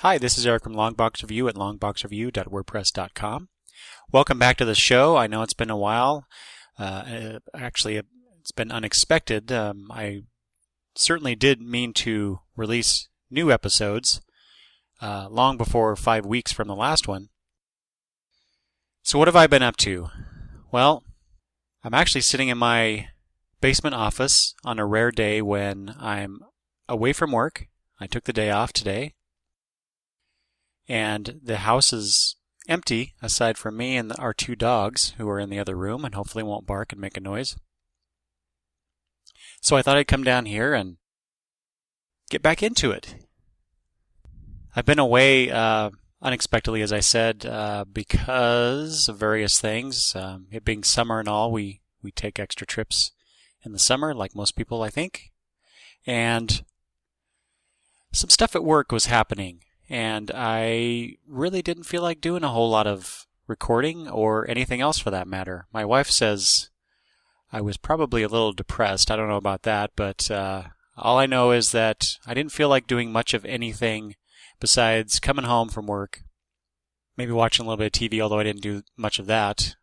Hi, this is Eric from Longbox Review at longboxreview.wordpress.com. Welcome back to the show. I know it's been a while. Actually, it's been unexpected. I certainly did mean to release new episodes long before 5 weeks from the last one. So what have I been up to? Well, I'm actually sitting in my basement office on a rare day when I'm away from work. I took the day off today. And the house is empty aside from me and our two dogs who are in the other room and hopefully won't bark and make a noise. So I thought I'd come down here and get back into it. I've been away unexpectedly, as I said, because of various things. It being summer and all, we take extra trips in the summer, like most people, I think. And some stuff at work was happening. And I really didn't feel like doing a whole lot of recording or anything else for that matter. My wife says I was probably a little depressed. I don't know about that, but all I know is that I didn't feel like doing much of anything besides coming home from work, maybe watching a little bit of TV, although I didn't do much of that,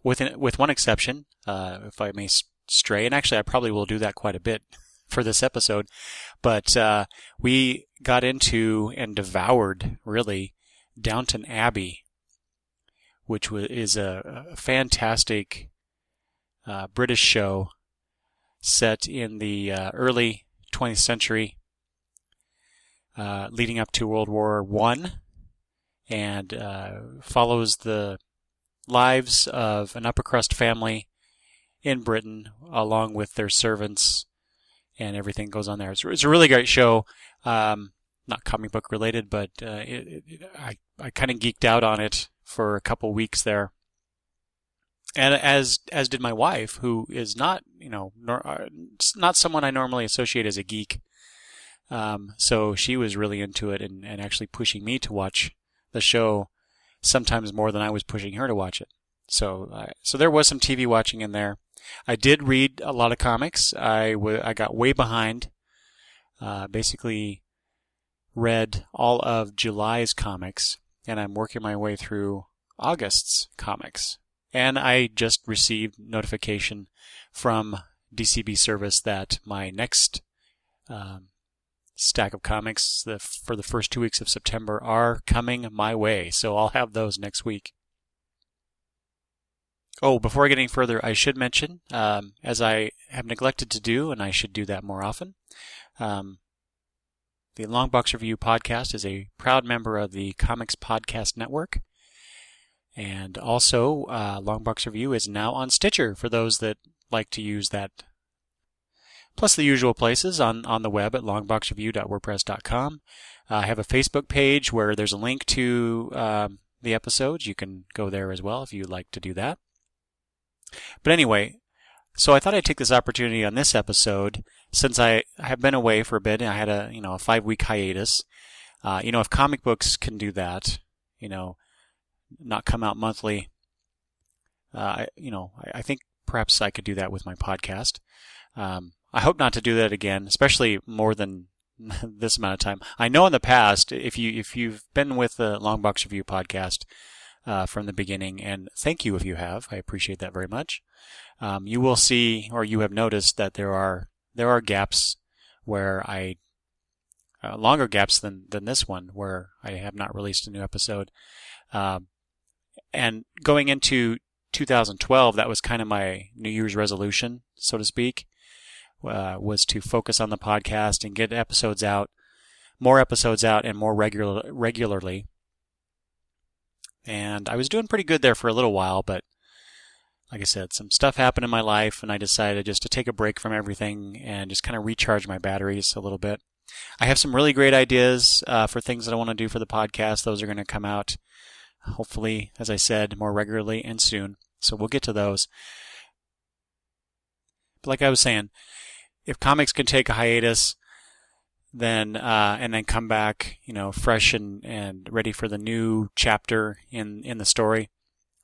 with one exception, if I may stray. And actually, I probably will do that quite a bit for this episode. But we got into and devoured, really, Downton Abbey, which is a fantastic British show set in the early 20th century, leading up to World War I, and follows the lives of an upper crust family in Britain, along with their servants, and everything goes on there. It's a really great show. Not comic book related, but I kind of geeked out on it for a couple weeks there. And as did my wife, who is not not someone I normally associate as a geek. So she was really into it and actually pushing me to watch the show sometimes more than I was pushing her to watch it. So there was some TV watching in there. I did read a lot of comics. I got way behind. Basically read all of July's comics, and I'm working my way through August's comics. And I just received notification from DCB Service that my next stack of comics for the first 2 weeks of September are coming my way. So I'll have those next week. Oh, before I get any further, I should mention, as I have neglected to do, and I should do that more often, the Longbox Review podcast is a proud member of the Comics Podcast Network. And also, Longbox Review is now on Stitcher for those that like to use that. Plus the usual places on the web at longboxreview.wordpress.com. I have a Facebook page where there's a link to the episodes. You can go there as well if you'd like to do that. But anyway, so I thought I'd take this opportunity on this episode, since I have been away for a bit and I had a 5-week hiatus. If comic books can do that, not come out monthly, I think perhaps I could do that with my podcast. I hope not to do that again, especially more than this amount of time. I know in the past, if you've been with the Longbox Review podcast from the beginning, and thank you if you have, I appreciate that very much. You will see, or you have noticed, that there are gaps where longer gaps than this one, where I have not released a new episode. And going into 2012, that was kind of my New Year's resolution, so to speak, was to focus on the podcast and get more episodes out and more regularly. And I was doing pretty good there for a little while, but like I said, some stuff happened in my life, and I decided just to take a break from everything and just kind of recharge my batteries a little bit. I have some really great ideas for things that I want to do for the podcast. Those are going to come out, hopefully, as I said, more regularly and soon. So we'll get to those. But like I was saying, if comics can take a hiatus, then and then come back, fresh and ready for the new chapter in the story,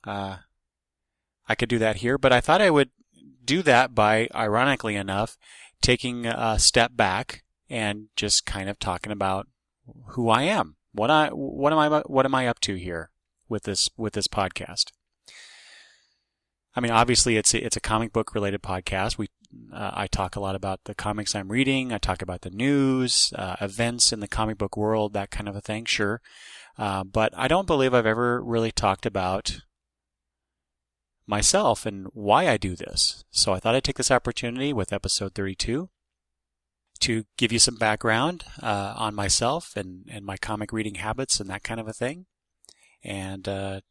I could do that here. But I thought I would do that by, ironically enough, taking a step back and just kind of talking about who I am, what am I up to here with this podcast? I mean, obviously it's a comic book related podcast. I talk a lot about the comics I'm reading. I talk about the news, events in the comic book world, that kind of a thing. Sure. But I don't believe I've ever really talked about myself and why I do this. So I thought I'd take this opportunity with episode 32 to give you some background on myself and my comic reading habits and that kind of a thing. And then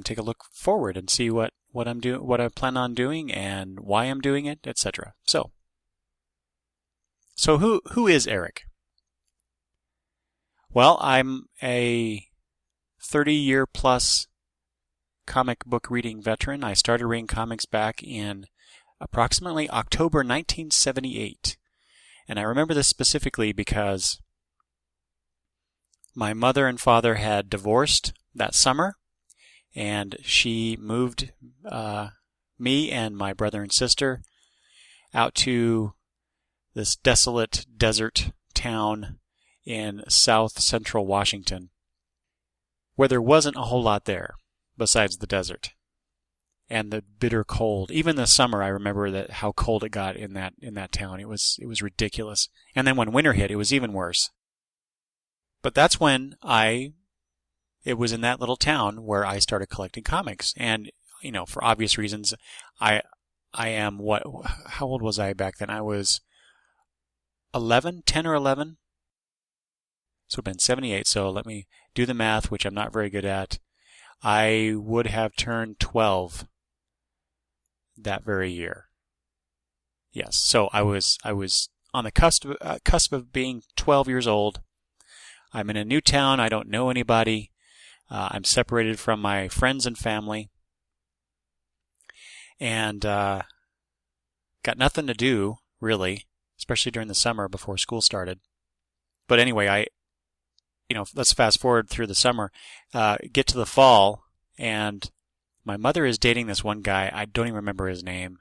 take a look forward and see what I'm doing, what I plan on doing, and why I'm doing it, etc. So who is Eric? Well, I'm a 30-year plus comic book reading veteran. I started reading comics back in approximately October 1978. And I remember this specifically because my mother and father had divorced that summer, and she moved me and my brother and sister out to this desolate desert town in south central Washington, where there wasn't a whole lot there besides the desert and the bitter cold. Even this summer, I remember how cold it got in that town. It was ridiculous. And then when winter hit, it was even worse. But that's when it was in that little town where I started collecting comics. And, for obvious reasons, I am how old was I back then? I was 10 or 11. So it would have been 78. So let me do the math, which I'm not very good at. I would have turned 12 that very year. Yes. So I was on the cusp of being 12 years old. I'm in a new town. I don't know anybody. I'm separated from my friends and family, and got nothing to do, really, especially during the summer before school started. But anyway, let's fast forward through the summer, get to the fall, and my mother is dating this one guy. I don't even remember his name.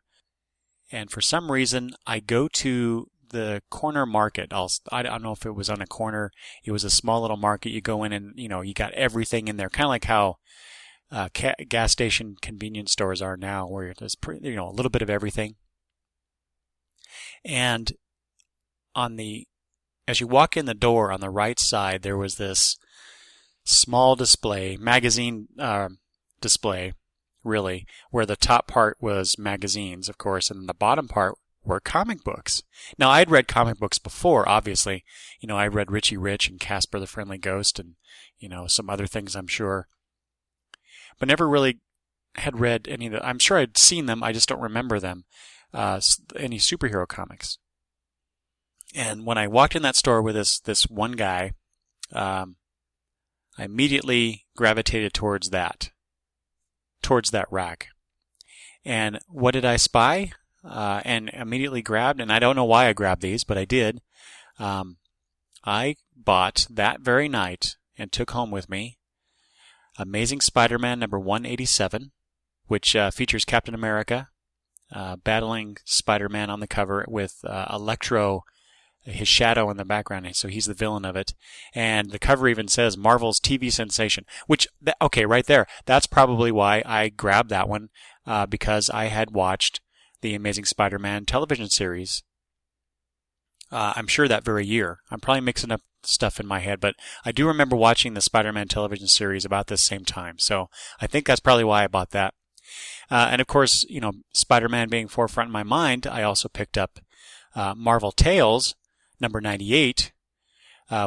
And for some reason, I go to the corner market. I don't know if it was on a corner. It was a small little market. You go in and, you got everything in there. Kind of like how gas station convenience stores are now, where there's a little bit of everything. And as you walk in the door on the right side, there was this small magazine display, really, where the top part was magazines, of course, and the bottom part were comic books. Now, I'd read comic books before, obviously. I read Richie Rich and Casper the Friendly Ghost and, some other things, I'm sure. But never really had read any of the... I'm sure I'd seen them, I just don't remember them. Any superhero comics. And when I walked in that store with this one guy, I immediately gravitated towards that rack. And what did I spy? And immediately grabbed, and I don't know why I grabbed these, but I did. I bought that very night and took home with me Amazing Spider-Man number 187, which features Captain America battling Spider-Man on the cover with Electro, his shadow in the background, so he's the villain of it. And the cover even says Marvel's TV sensation, which, okay, right there, that's probably why I grabbed that one, because I had watched the Amazing Spider-Man television series, I'm sure that very year. I'm probably mixing up stuff in my head, but I do remember watching the Spider-Man television series about this same time, so I think that's probably why I bought that. And of course, Spider-Man being forefront in my mind, I also picked up Marvel Tales, number 98,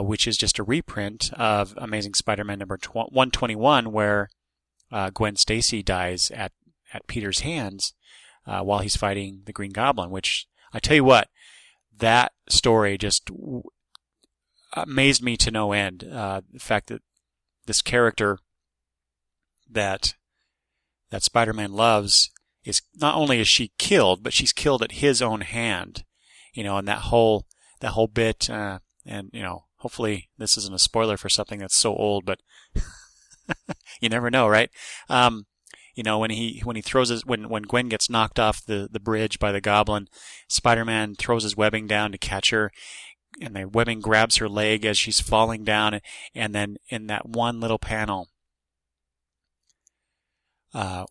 which is just a reprint of Amazing Spider-Man number 121, where Gwen Stacy dies at Peter's hands while he's fighting the Green Goblin, which, I tell you what, that story just amazed me to no end. The fact that this character that Spider-Man loves is not only is she killed, but she's killed at his own hand. And that whole bit, and hopefully this isn't a spoiler for something that's so old, but you never know, right? When he throws when Gwen gets knocked off the bridge by the Goblin, Spider-Man throws his webbing down to catch her. the webbing grabs her leg as she's falling down, and then in that one little panel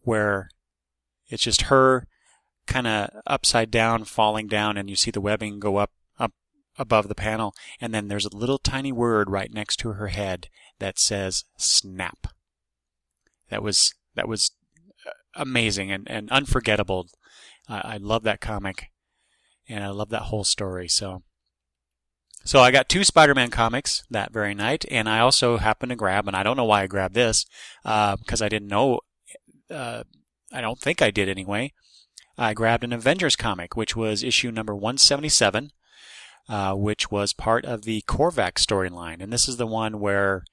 where it's just her kind of upside down, falling down, and you see the webbing go up above the panel, and then there's a little tiny word right next to her head that says "snap." That was amazing and unforgettable. I love that comic, and I love that whole story. So I got 2 Spider-Man comics that very night, and I also happened to grab, and I don't know why I grabbed this, because I didn't know, I don't think I did anyway. I grabbed an Avengers comic, which was issue number 177, which was part of the Korvac storyline. And this is the one where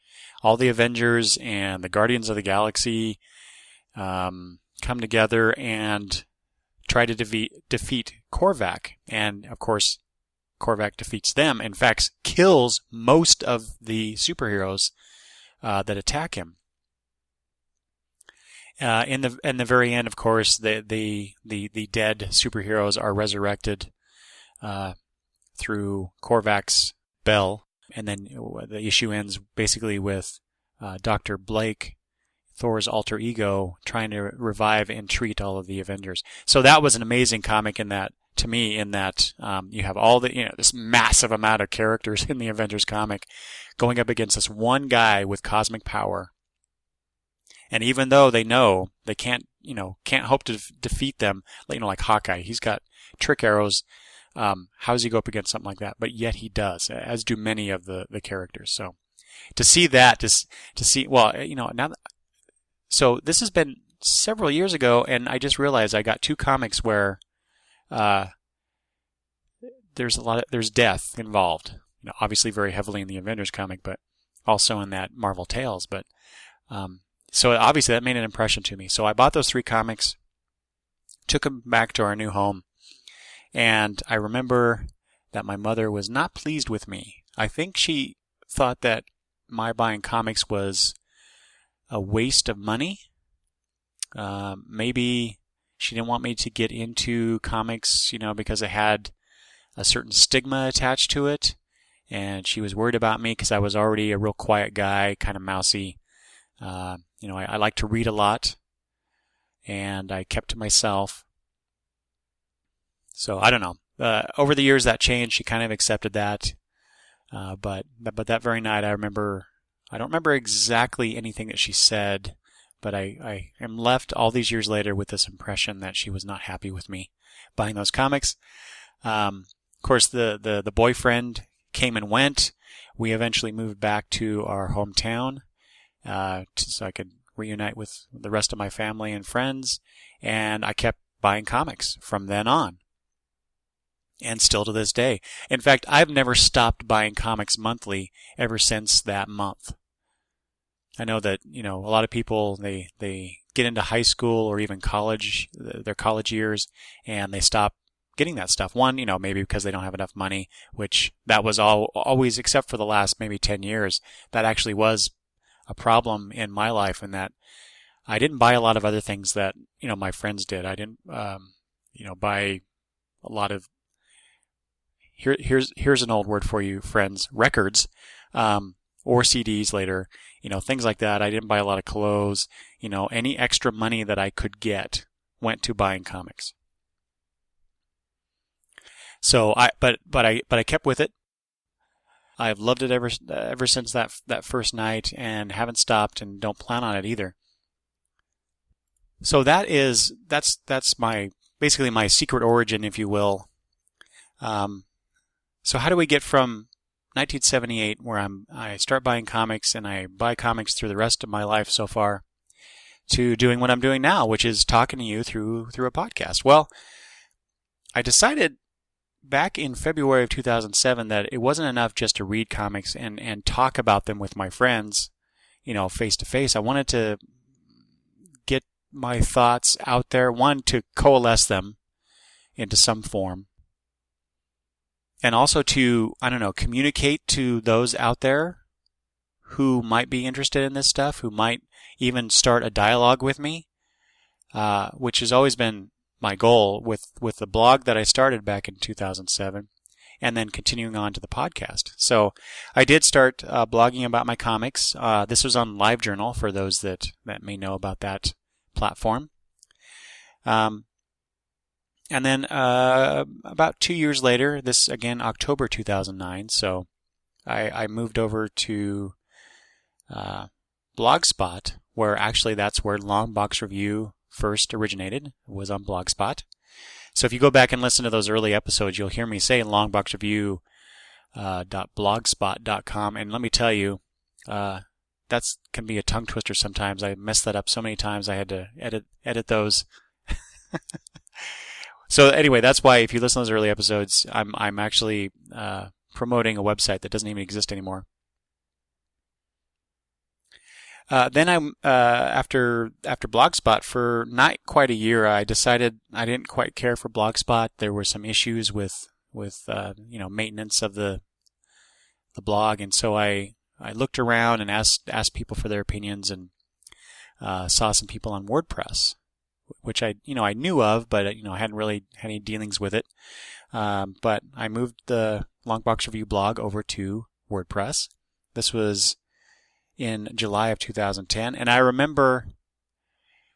all the Avengers and the Guardians of the Galaxy come together and try to defeat Korvac. And, of course, Korvac defeats them. In fact, kills most of the superheroes that attack him. In the very end, of course, the dead superheroes are resurrected through Korvac's bell, and then the issue ends basically with Dr. Blake, Thor's alter ego, trying to revive and treat all of the Avengers. So that was an amazing comic in that, to me, in that you have all the, this massive amount of characters in the Avengers comic going up against this one guy with cosmic power. And even though they know they can't hope to defeat them, like Hawkeye, he's got trick arrows. How does he go up against something like that? But yet he does, as do many of the characters. So to see that, to see, well, now, so this has been several years ago, and I just realized I got 2 comics where there's death involved. Obviously very heavily in the Avengers comic, but also in that Marvel Tales. But so obviously that made an impression to me. So I bought those 3 comics, took them back to our new home, and I remember that my mother was not pleased with me. I think she thought that my buying comics was a waste of money. Maybe she didn't want me to get into comics, because it had a certain stigma attached to it, and she was worried about me because I was already a real quiet guy, kind of mousy. I like to read a lot, and I kept to myself. So I don't know. Over the years that changed. She kind of accepted that. But that very night, I don't remember exactly anything that she said, but I am left all these years later with this impression that she was not happy with me buying those comics. Of course, the boyfriend came and went. We eventually moved back to our hometown, so I could reunite with the rest of my family and friends, and I kept buying comics from then on. And still to this day. In fact, I've never stopped buying comics monthly ever since that month. I know that, a lot of people, they get into high school or even college, their college years, and they stop getting that stuff. One, maybe because they don't have enough money, which that was always, except for the last maybe 10 years, that actually was a problem in my life, in that I didn't buy a lot of other things that, my friends did. I didn't, buy a lot of, here's an old word for you, friends, records, or CDs later, things like that. I didn't buy a lot of clothes. Any extra money that I could get went to buying comics. So but I kept with it. I've loved it ever since that first night, and haven't stopped, and don't plan on it either. So that's basically my secret origin, if you will. So how do we get from 1978, where I start buying comics, and I buy comics through the rest of my life so far, to doing what I'm doing now, which is talking to you through a podcast? Well, I decided back in February of 2007 that it wasn't enough just to read comics and talk about them with my friends, face to face. I wanted to get my thoughts out there, one, to coalesce them into some form, and also to, communicate to those out there who might be interested in this stuff, who might even start a dialogue with me, which has always been my goal with the blog that I started back in 2007, and then continuing on to the podcast. So I did start blogging about my comics. This was on LiveJournal for those that may know about that platform. And then about 2 years later, this again October 2009. So I moved over to Blogspot, where actually that's where Longbox Review first originated, was on Blogspot. So if you go back and listen to those early episodes, you'll hear me say longboxreview.blogspot.com. And let me tell you, that can be a tongue twister sometimes. I messed that up so many times I had to edit those. So anyway, that's why if you listen to those early episodes, I'm actually promoting a website that doesn't even exist anymore. Then after Blogspot, for not quite a year, I decided I didn't quite care for Blogspot. There were some issues with maintenance of the blog, and so I looked around and asked people for their opinions, and saw some people on WordPress, which I knew of, but I hadn't really had any dealings with it. But I moved the Longbox Review blog over to WordPress. This was in July of 2010, and I remember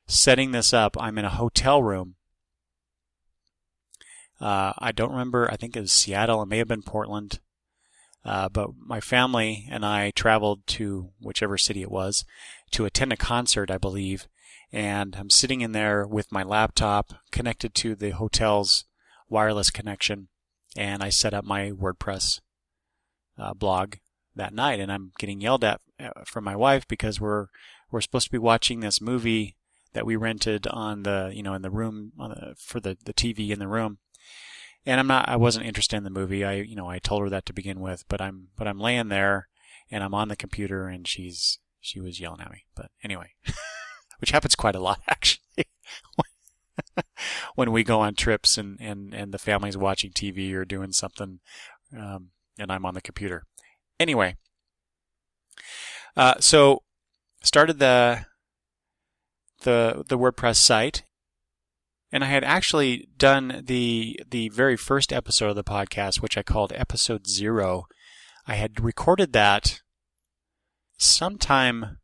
setting this up. I'm in a hotel room. I don't remember. I think it was Seattle. It may have been Portland. But my family and I traveled to whichever city it was to attend a concert, I believe. And I'm sitting in there with my laptop connected to the hotel's wireless connection, and I set up my WordPress blog that night. And I'm getting yelled at from my wife because we're supposed to be watching this movie that we rented on the in the room for the TV in the room. And I wasn't interested in the movie. I told her that to begin with, but I'm laying there and I'm on the computer and she was yelling at me. But anyway, which happens quite a lot actually. When we go on trips and the family's watching TV or doing something, and I'm on the computer. Anyway, so started the WordPress site. And I had actually done the very first episode of the podcast, which I called Episode 0. I had recorded that sometime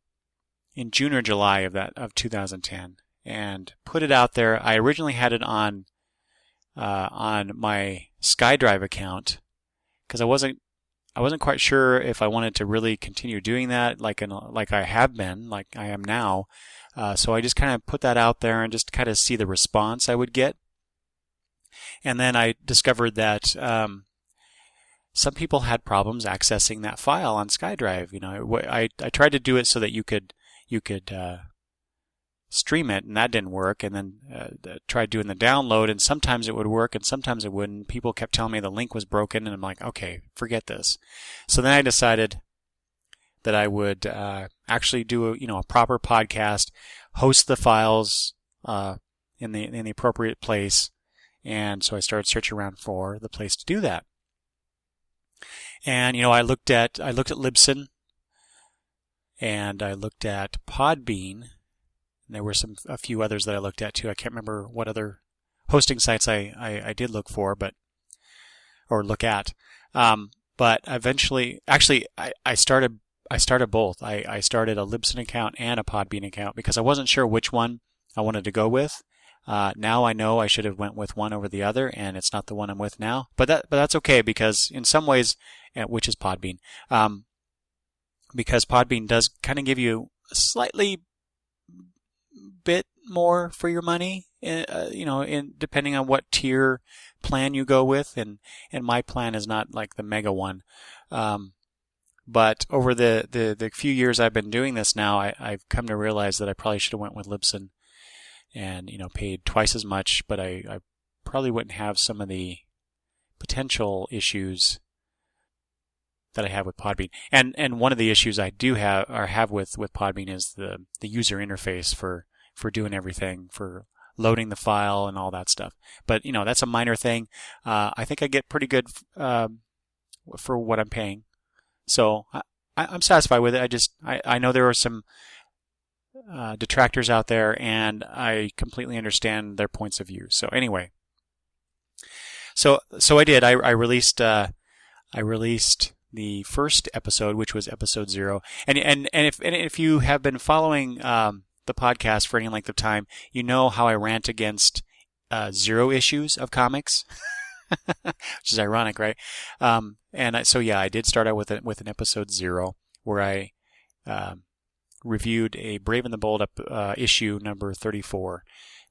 in June or July of 2010 and put it out there. I originally had it on my SkyDrive account because I wasn't quite sure if I wanted to really continue doing that like I have been, like I am now. So I just kind of put that out there and just kind of see the response I would get. And then I discovered that some people had problems accessing that file on SkyDrive. I tried to do it so that you could stream it, and that didn't work. And then tried doing the download, and sometimes it would work, and sometimes it wouldn't. People kept telling me the link was broken, and I'm like, okay, forget this. So then I decided that I would actually do a proper podcast, host the files in the appropriate place, and so I started searching around for the place to do that. And I looked at Libsyn, and I looked at Podbean. And there were a few others that I looked at too. I can't remember what other hosting sites I did look for, or look at. But eventually, actually, I started both. I started a Libsyn account and a Podbean account because I wasn't sure which one I wanted to go with. Now I know I should have went with one over the other, and it's not the one I'm with now. But that's okay because in some ways, which is Podbean, because Podbean does kind of give you a slightly bit more for your money, in depending on what tier plan you go with, and my plan is not like the mega one. But over the few years I've been doing this now, I've come to realize that I probably should have went with Libsyn and paid twice as much, but I probably wouldn't have some of the potential issues that I have with Podbean. And one of the issues I do have with Podbean is the user interface for doing everything, for loading the file and all that stuff. But that's a minor thing. I think I get pretty good for what I'm paying. So I'm satisfied with it. I know there are some detractors out there, and I completely understand their points of view. So anyway, So I did. I released the first episode, which was episode 0. And if you have been following the podcast for any length of time, you know how I rant against 0 issues of comics, which is ironic, right? I did start out with an episode 0 where I reviewed a Brave and the Bold issue number 34.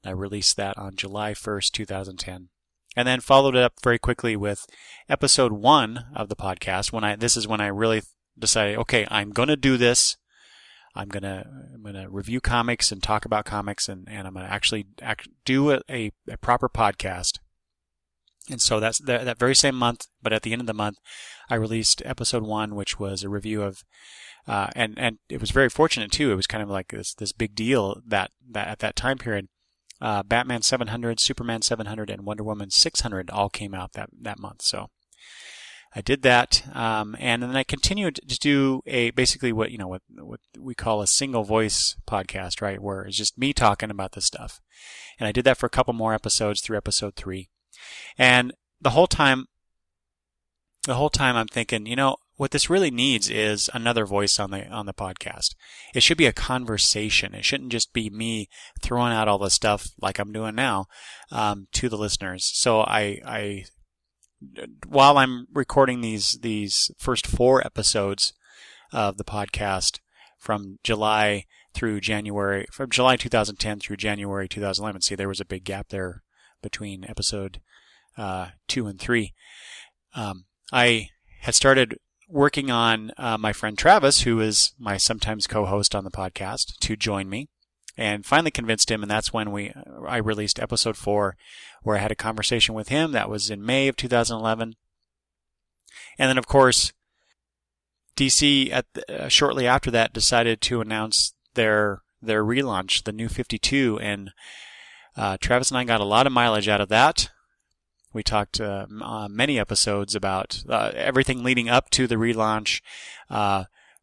I released that on July 1st, 2010. And then followed it up very quickly with episode 1 of the podcast. This is when I really decided, okay, I'm going to do this. I'm gonna review comics and talk about comics, and I'm gonna actually do a proper podcast. And so that's that very same month, but at the end of the month, I released episode 1, which was a review of, and it was very fortunate too. It was kind of like this big deal that at that time period. Batman 700, Superman 700, and Wonder Woman 600 all came out that month. So I did that, and then I continued to do basically what we call a single voice podcast, right? Where it's just me talking about this stuff. And I did that for a couple more episodes through episode 3. And the whole time I'm thinking, what this really needs is another voice on the podcast. It should be a conversation. It shouldn't just be me throwing out all the stuff like I'm doing now to the listeners. So I while I'm recording these first 4 episodes of the podcast from July 2010 through January 2011. See, there was a big gap there between episode 2 and 3. I had started working on my friend Travis, who is my sometimes co-host on the podcast, to join me, and finally convinced him, and that's when I released episode 4, where I had a conversation with him. That was in May of 2011. And then, of course, DC shortly after that decided to announce their relaunch, the New 52, and Travis and I got a lot of mileage out of that. We talked many episodes about everything leading up to the relaunch,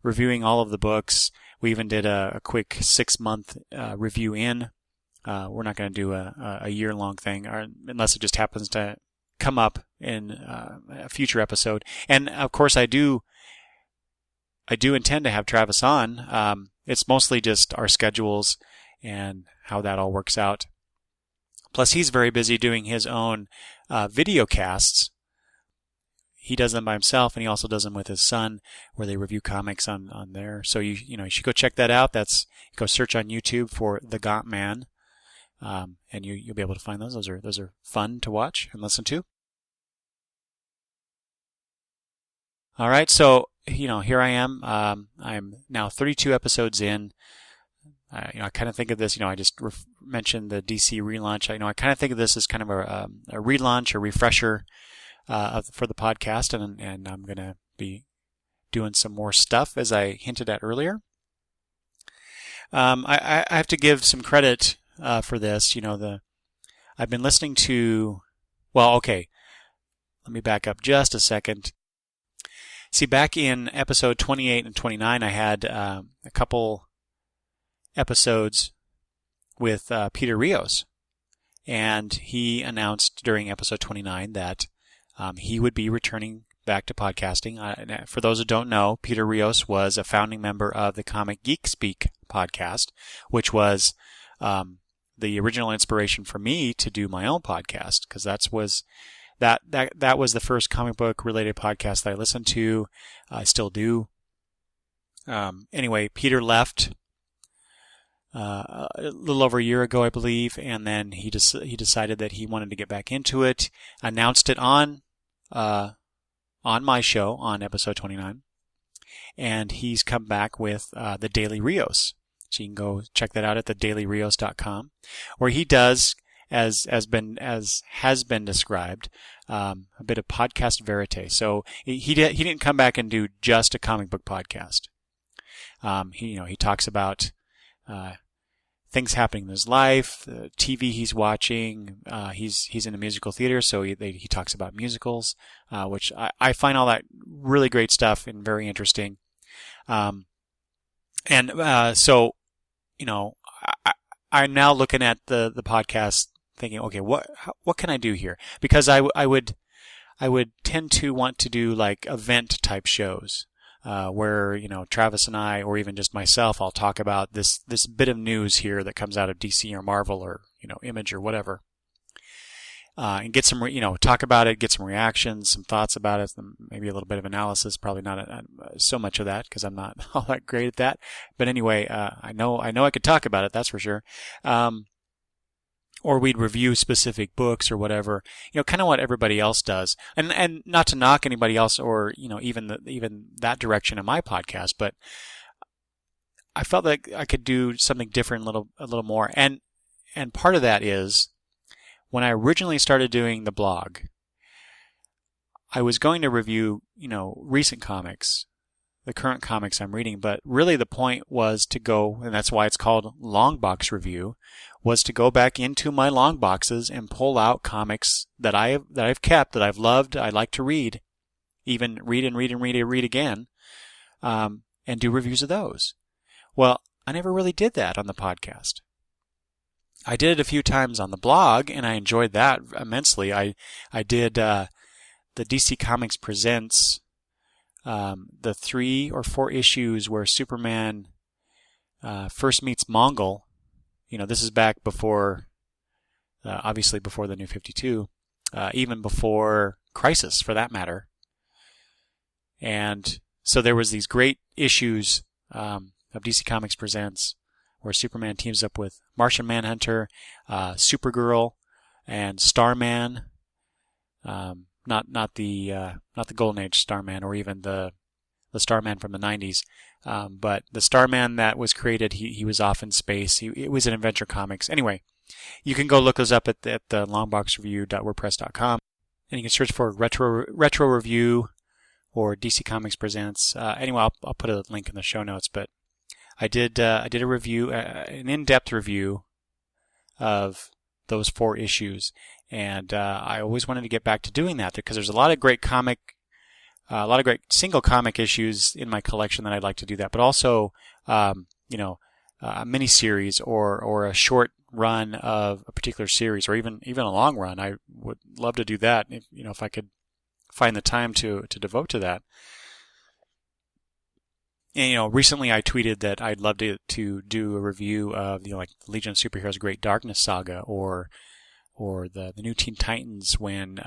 reviewing all of the books. We even did a quick 6-month review in. We're not going to do a year-long thing, unless it just happens to come up in a future episode. And of course, I do intend to have Travis on. It's mostly just our schedules and how that all works out. Plus, he's very busy doing his own video casts. He does them by himself, and he also does them with his son, where they review comics on there. So you should go check that out. Go search on YouTube for The Gaunt Man, and you'll be able to find those. Those are fun to watch and listen to. All right, so here I am. I'm now 32 episodes in. I kind of think of this. I just mentioned the DC relaunch. I kind of think of this as kind of a relaunch, a refresher for the podcast, and I'm going to be doing some more stuff, as I hinted at earlier. I have to give some credit for this. I've been listening to. Well, okay. Let me back up just a second. See, back in episode 28 and 29, I had a couple episodes with Peter Rios, and he announced during episode 29 that he would be returning back to podcasting. For those who don't know, Peter Rios was a founding member of the Comic Geek Speak podcast, which was the original inspiration for me to do my own podcast, because that was the first comic book related podcast that I listened to. I still do. Anyway, Peter left a little over a year ago, I believe, and then he decided that he wanted to get back into it. Announced it on my show on episode 29, and he's come back with the Daily Rios. So you can go check that out at thedailyrios.com, where he does, as has been described, a bit of podcast verite. So he didn't come back and do just a comic book podcast. He talks about things happening in his life, the TV he's watching. He's in a musical theater, so he talks about musicals, which I find all that really great stuff and very interesting. So I'm now looking at the podcast thinking, okay, what can I do here? Because I would tend to want to do like event type shows. Where, Travis and I, or even just myself, I'll talk about this bit of news here that comes out of DC or Marvel or, Image or whatever. And get some, talk about it, get some reactions, some thoughts about it, maybe a little bit of analysis. Probably not so much of that because I'm not all that great at that. But anyway, I know I could talk about it, that's for sure. Or we'd review specific books or whatever, kind of what everybody else does. And not to knock anybody else or, even that direction in my podcast, but I felt like I could do something different a little more. And part of that is when I originally started doing the blog, I was going to review, recent comics, the current comics I'm reading, but really the point was to go, and that's why it's called Long Box Review, was to go back into my long boxes and pull out comics that I've kept, that I've loved, I like to read, even read again, and do reviews of those. Well, I never really did that on the podcast. I did it a few times on the blog, and I enjoyed that immensely. I did the DC Comics Presents, the 3 or 4 issues where Superman first meets Mongul. This is back before, obviously before the New 52, even before Crisis, for that matter. And so there was these great issues of DC Comics Presents where Superman teams up with Martian Manhunter, Supergirl, and Starman. Not the Golden Age Starman or even the Starman from the 90s. But the Starman that was created, he was off in space. It was in Adventure Comics. Anyway, you can go look those up at the longboxreview.wordpress.com, and you can search for retro review or DC Comics Presents. Anyway, I'll put a link in the show notes. But I did a review, an in-depth review of those 4 issues, and I always wanted to get back to doing that because there's a lot of great single comic issues in my collection that I'd like to do that, but also, a mini series or a short run of a particular series, or even a long run. I would love to do that if I could find the time to devote to that. And recently I tweeted that I'd love to do a review of like Legion of Superheroes Great Darkness Saga or the new Teen Titans when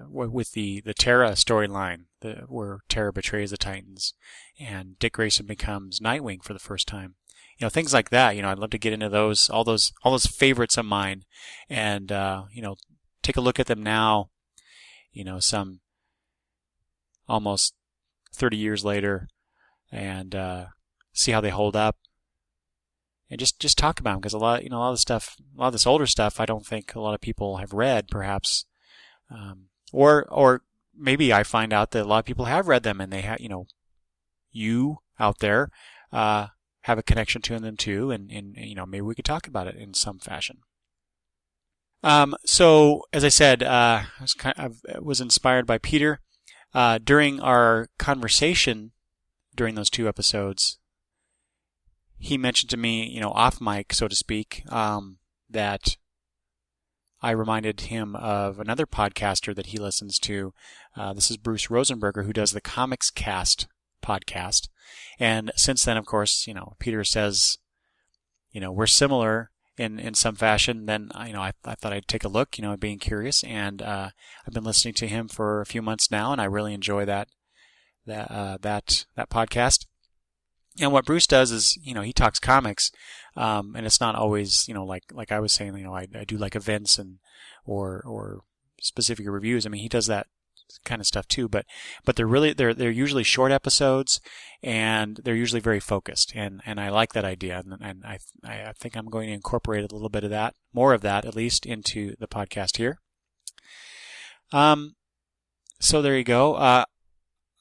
with the Terra storyline, where Terra betrays the Titans and Dick Grayson becomes Nightwing for the first time. Things like that. I'd love to get into all those favorites of mine, and take a look at them now. Some almost 30 years later, and see how they hold up, and just talk about them, because a lot of this older stuff, I don't think a lot of people have read, perhaps. Or maybe I find out that a lot of people have read them, and they have, you out there, have a connection to them too, and maybe we could talk about it in some fashion. So as I said, I was inspired by Peter, during our conversation during those 2 episodes. He mentioned to me, off mic, so to speak, that I reminded him of another podcaster that he listens to. This is Bruce Rosenberger, who does the Comics Cast podcast. And since then, of course, Peter says, we're similar in some fashion. Then, I thought I'd take a look, being curious. And I've been listening to him for a few months now, and I really enjoy that podcast. And what Bruce does is, he talks comics, and it's not always, like I was saying, I do like events and or specific reviews. I mean, he does that kind of stuff too, but they're usually short episodes, and they're usually very focused, and I like that idea, and I think I'm going to incorporate a little bit of that, more of that at least, into the podcast here. So there you go.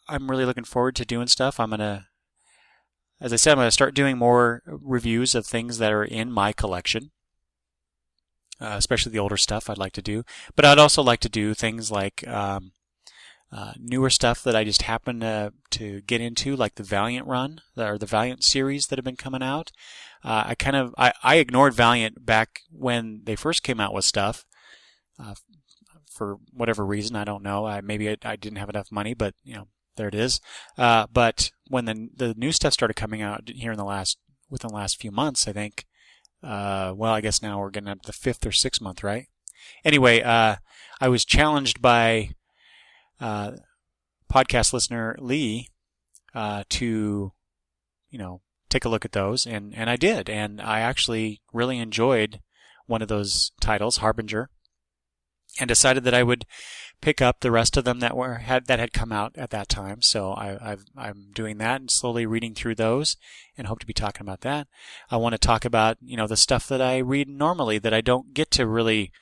I'm really looking forward to doing stuff. As I said, I'm going to start doing more reviews of things that are in my collection, especially the older stuff I'd like to do. But I'd also like to do things like newer stuff that I just happen to get into, like the Valiant run, or the Valiant series that have been coming out. I ignored Valiant back when they first came out with stuff. For whatever reason, I don't know. Maybe I didn't have enough money, but there it is. But when the new stuff started coming out here within the last few months, I think. I guess now we're getting up to the 5th or 6th month, right? Anyway, I was challenged by podcast listener Lee to take a look at those, and I did, and I actually really enjoyed one of those titles, Harbinger, and decided that I would pick up the rest of them that had come out at that time. So I'm doing that and slowly reading through those, and hope to be talking about that. I want to talk about the stuff that I read normally that I don't get to really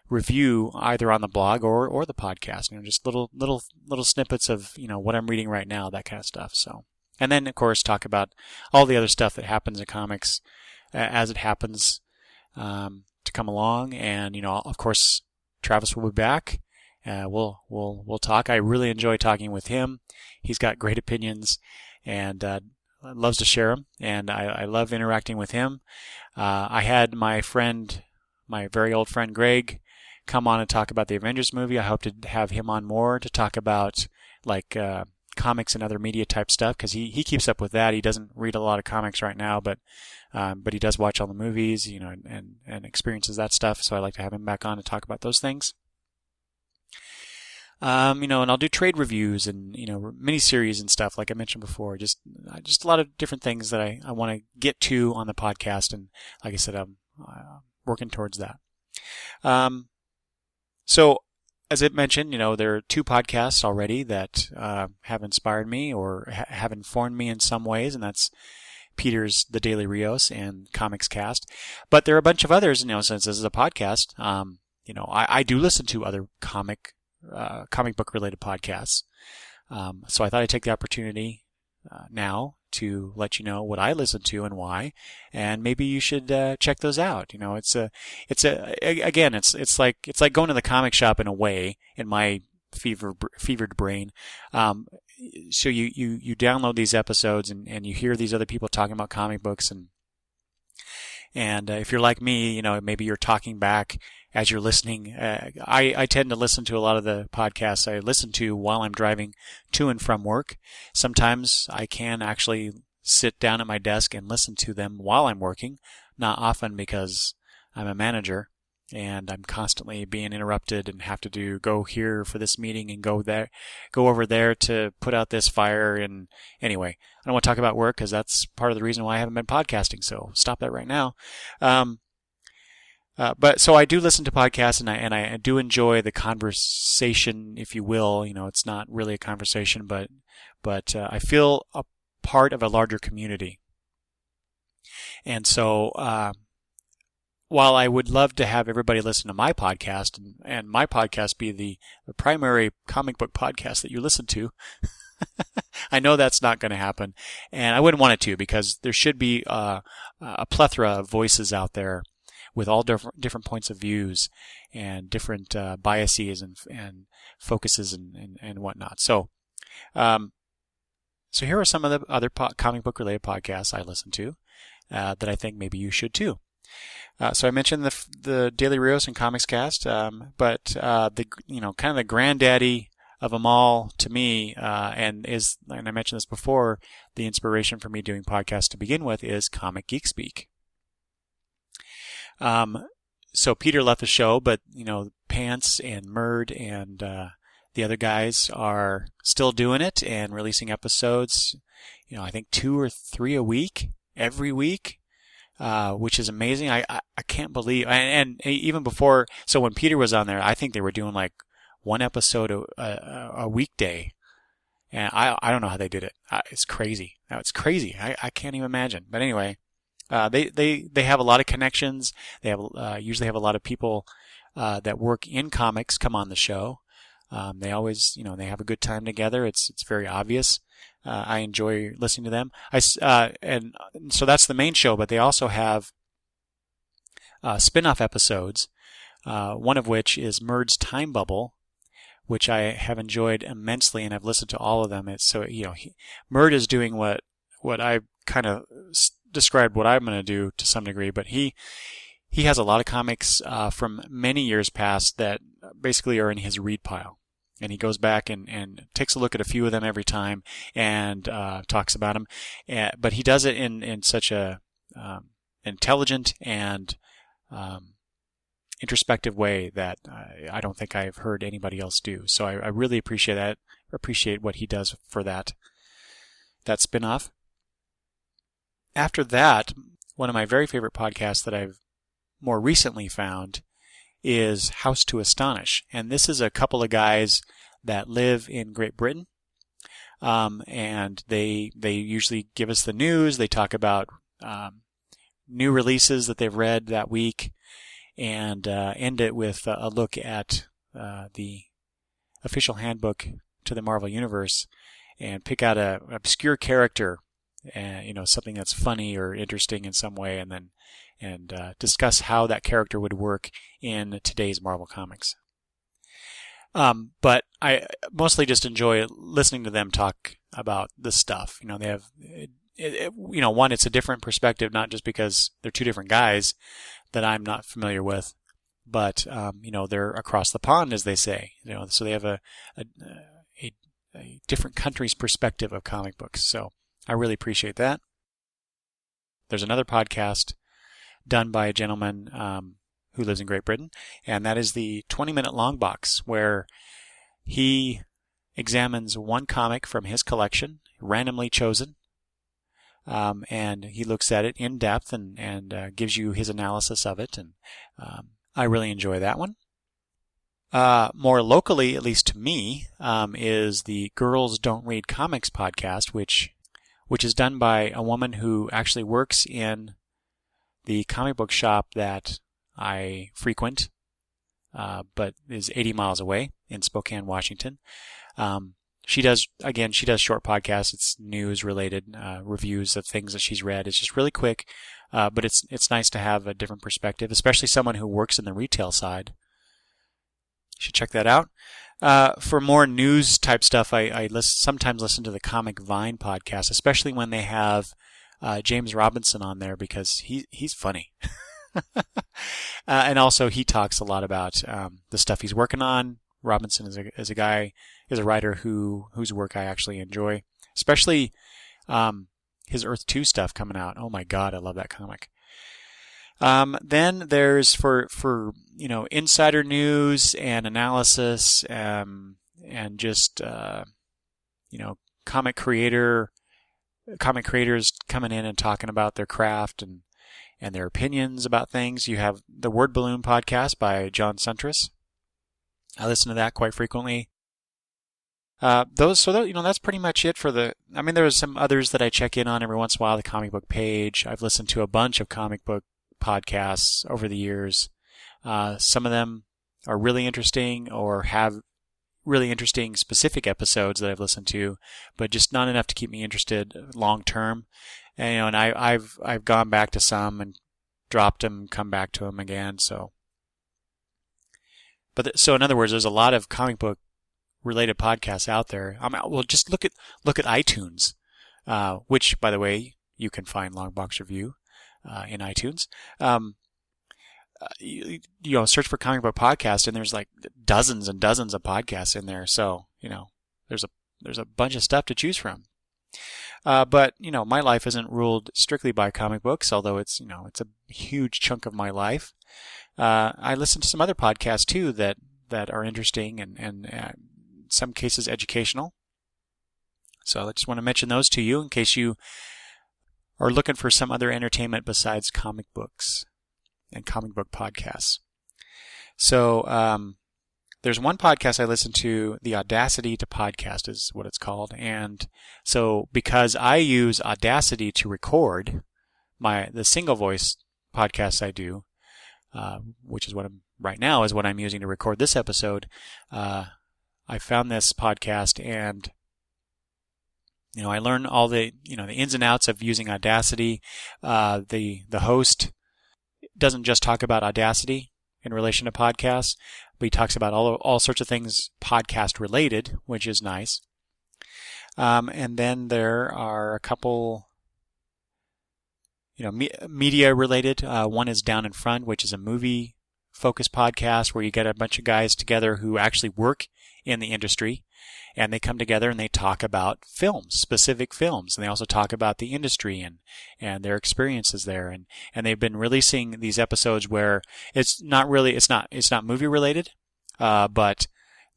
review either on the blog or the podcast. Just little snippets of what I'm reading right now, that kind of stuff. So, and then of course talk about all the other stuff that happens in comics as it happens to come along, and of course Travis will be back. We'll talk. I really enjoy talking with him. He's got great opinions and loves to share them, and I love interacting with him. I had my very old friend Greg come on and talk about the Avengers movie. I hope to have him on more to talk about comics and other media type stuff, because he keeps up with that. He doesn't read a lot of comics right now, but he does watch all the movies, and experiences that stuff. So I like to have him back on to talk about those things. And I'll do trade reviews and miniseries and stuff like I mentioned before. Just a lot of different things that I want to get to on the podcast, and like I said, I'm working towards that. So as I mentioned, there are 2 podcasts already that have inspired me or have informed me in some ways, and that's Peter's The Daily Rios and Comics Cast. But there are a bunch of others, since this is a podcast. I do listen to other comic book related podcasts. So I thought I'd take the opportunity now to let you know what I listen to and why, and maybe you should check those out. It's like going to the comic shop in a way, in my fevered brain. So you download these episodes and you hear these other people talking about comic books, and if you're like me, maybe you're talking back as you're listening. I tend to listen to a lot of the podcasts I listen to while I'm driving to and from work. Sometimes I can actually sit down at my desk and listen to them while I'm working. Not often, because I'm a manager and I'm constantly being interrupted and have to go here for this meeting and go over there to put out this fire. And anyway, I don't want to talk about work, because that's part of the reason why I haven't been podcasting. So stop that right now. But so I do listen to podcasts, and I do enjoy the conversation, if you will. It's not really a conversation, but I feel a part of a larger community. And so, while I would love to have everybody listen to my podcast and my podcast be the primary comic book podcast that you listen to, I know that's not going to happen, and I wouldn't want it to, because there should be a plethora of voices out there with all different points of views and different biases and focuses and whatnot. So here are some of the other comic book related podcasts I listen to that I think maybe you should too. So I mentioned the Daily Rios and Comics Cast, but the kind of the granddaddy of them all to me, and I mentioned this before, the inspiration for me doing podcasts to begin with is Comic Geek Speak. So Peter left the show, but Pants and Murd and the other guys are still doing it and releasing episodes. I think 2 or 3 a week, every week. Which is amazing. I can't believe, and even before, so when Peter was on there, I think they were doing like 1 episode a weekday, and I don't know how they did it. It's crazy. It's crazy. I can't even imagine. But anyway, they have a lot of connections. They usually have a lot of people that work in comics come on the show. They always, they have a good time together. It's very obvious. I enjoy listening to them. And so that's the main show, but they also have spin-off episodes, one of which is Murd's Time Bubble, which I have enjoyed immensely, and I've listened to all of them. Murd is doing what I kind of described what I'm going to do to some degree, but he has a lot of comics from many years past that basically are in his read pile. And he goes back and takes a look at a few of them every time and talks about them. But he does it in such a intelligent and introspective way that I don't think I've heard anybody else do. So I really appreciate that. Appreciate what he does for that spin-off. After that, one of my very favorite podcasts that I've more recently found is House to Astonish. And this is a couple of guys that live in Great Britain. And they usually give us the news. They talk about new releases that they've read that week, and end it with a look at the official handbook to the Marvel Universe, and pick out an obscure character, something that's funny or interesting in some way, and discuss how that character would work in today's Marvel Comics. But I mostly just enjoy listening to them talk about this stuff. They have, one, it's a different perspective, not just because they're two different guys that I'm not familiar with, but they're across the pond, as they say. So they have a different country's perspective of comic books. So I really appreciate that. There's another podcast done by a gentleman who lives in Great Britain, and that is the 20-Minute Long Box, where he examines one comic from his collection, randomly chosen, and he looks at it in depth and gives you his analysis of it, and I really enjoy that one. More locally, at least to me, is the Girls Don't Read Comics podcast, which is done by a woman who actually works in the comic book shop that I frequent, but is 80 miles away in Spokane, Washington. She does short podcasts. It's news related, reviews of things that she's read. It's just really quick, but it's nice to have a different perspective, especially someone who works in the retail side. You should check that out. For more news type stuff, I sometimes listen to the Comic Vine podcast, especially when they have James Robinson on there, because he's funny. And also he talks a lot about the stuff he's working on. Robinson is a writer whose work I actually enjoy, especially his Earth 2 stuff coming out. Oh my God, I love that comic. Then there's for insider news and analysis, and just comic creators coming in and talking about their craft and their opinions about things. You have the Word Balloon podcast by John Siuntres. I listen to that quite frequently. That's pretty much it for there's some others that I check in on every once in a while. The Comic Book Page. I've listened to a bunch of comic book podcasts over the years. Some of them are really interesting or have really interesting specific episodes that I've listened to, but just not enough to keep me interested long term. And I've gone back to some and dropped them, come back to them again. So in other words, there's a lot of comic book related podcasts out there. Just look at iTunes, which, by the way, you can find Longbox Review in iTunes. Search for comic book podcast, and there's like dozens and dozens of podcasts in there. So there's a bunch of stuff to choose from. But my life isn't ruled strictly by comic books, although it's a huge chunk of my life. I listen to some other podcasts too that are interesting and in some cases educational. So I just want to mention those to you in case you are looking for some other entertainment besides comic books and comic book podcasts. So there's one podcast I listen to, the Audacity to Podcast is what it's called. And so because I use Audacity to record the single voice podcasts I do, which is what right now is what I'm using to record this episode, I found this podcast, and I learn all the the ins and outs of using Audacity. The host doesn't just talk about Audacity in relation to podcasts, but he talks about all sorts of things podcast related, which is nice. And then there are a couple media related. One is Down in Front, which is a movie focused podcast where you get a bunch of guys together who actually work in the industry, and they come together and they talk about films, specific films, and they also talk about the industry and their experiences there. And they've been releasing these episodes where it's not movie related, but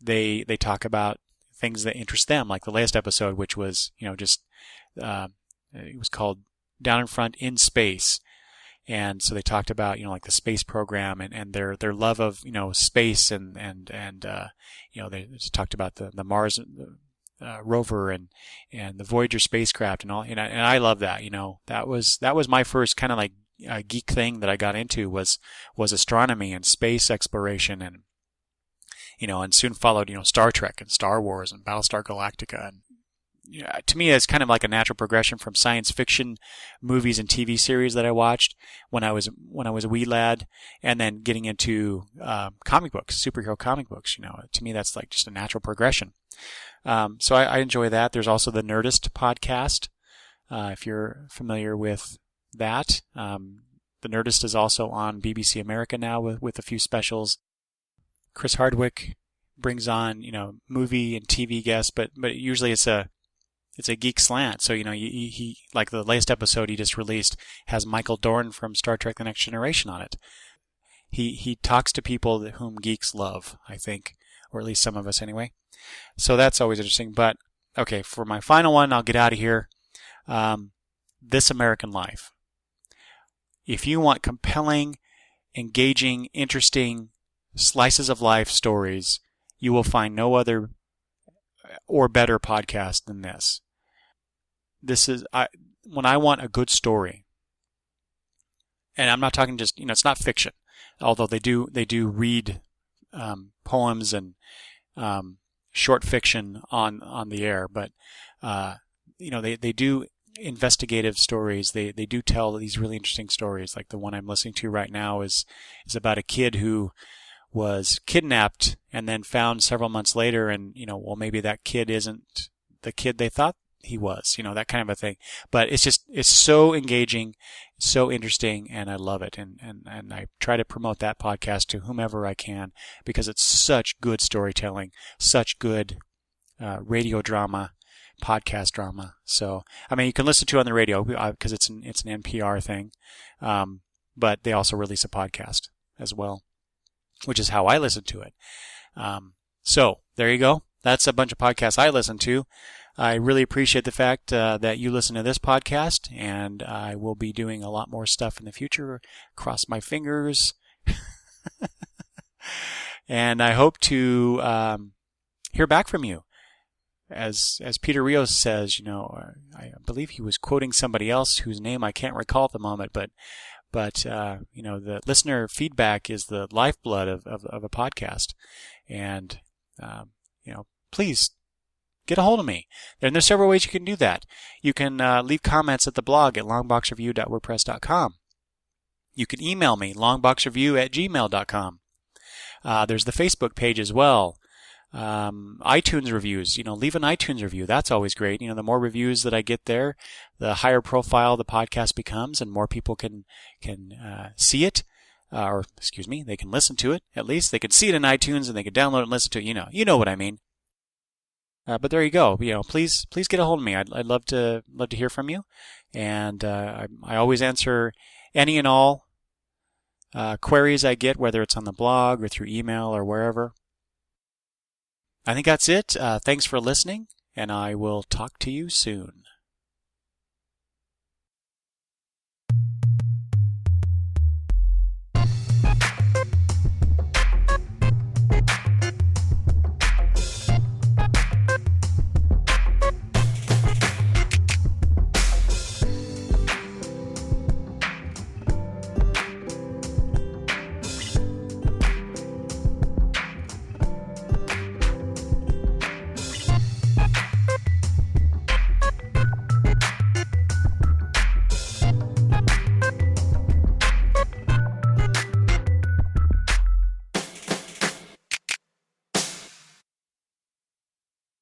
they talk about things that interest them, like the latest episode, which was it was called Down in Front in Space. And so they talked about, like the space program and their love of, space and they just talked about the Mars rover and the Voyager spacecraft and all. And I love that, that was my first kind of like geek thing that I got into was astronomy and space exploration and soon followed, Star Trek and Star Wars and Battlestar Galactica. And to me, it's kind of like a natural progression from science fiction movies and TV series that I watched when I was a wee lad, and then getting into comic books, superhero comic books. To me, that's like just a natural progression. So I enjoy that. There's also the Nerdist podcast, if you're familiar with that. The Nerdist is also on BBC America now with a few specials. Chris Hardwick brings on movie and TV guests, but usually it's a geek slant. So he like the latest episode he just released has Michael Dorn from Star Trek: The Next Generation on it. He talks to people whom geeks love, I think, or at least some of us anyway. So that's always interesting. But okay, for my final one, I'll get out of here. This American Life. If you want compelling, engaging, interesting slices of life stories, you will find no other or better podcast than this. This is when I want a good story, and I'm not talking just it's not fiction, although they do read poems and short fiction on the air, but they do investigative stories. They do tell these really interesting stories. Like the one I'm listening to right now is about a kid who was kidnapped and then found several months later, and maybe that kid isn't the kid they thought he was, that kind of a thing. But it's so engaging, so interesting, and I love it. And I try to promote that podcast to whomever I can because it's such good storytelling, such good radio drama, podcast drama. So, you can listen to it on the radio because it's an NPR thing, but they also release a podcast as well, which is how I listen to it. So there you go. That's a bunch of podcasts I listen to. I really appreciate the fact that you listen to this podcast, and I will be doing a lot more stuff in the future. Cross my fingers. And I hope to hear back from you. As Peter Rios says, I believe he was quoting somebody else whose name I can't recall at the moment, but the listener feedback is the lifeblood of a podcast. And, please get a hold of me. And there's several ways you can do that. You can leave comments at the blog at longboxreview.wordpress.com. You can email me, longboxreview@gmail.com. There's the Facebook page as well. iTunes reviews, leave an iTunes review. That's always great. The more reviews that I get there, the higher profile the podcast becomes and more people can see it, they can listen to it. At least they can see it in iTunes and they can download it and listen to it. You know what I mean. But there you go. Please get a hold of me. I'd love to hear from you. And, I always answer any and all, queries I get, whether it's on the blog or through email or wherever. I think that's it. Thanks for listening, and I will talk to you soon.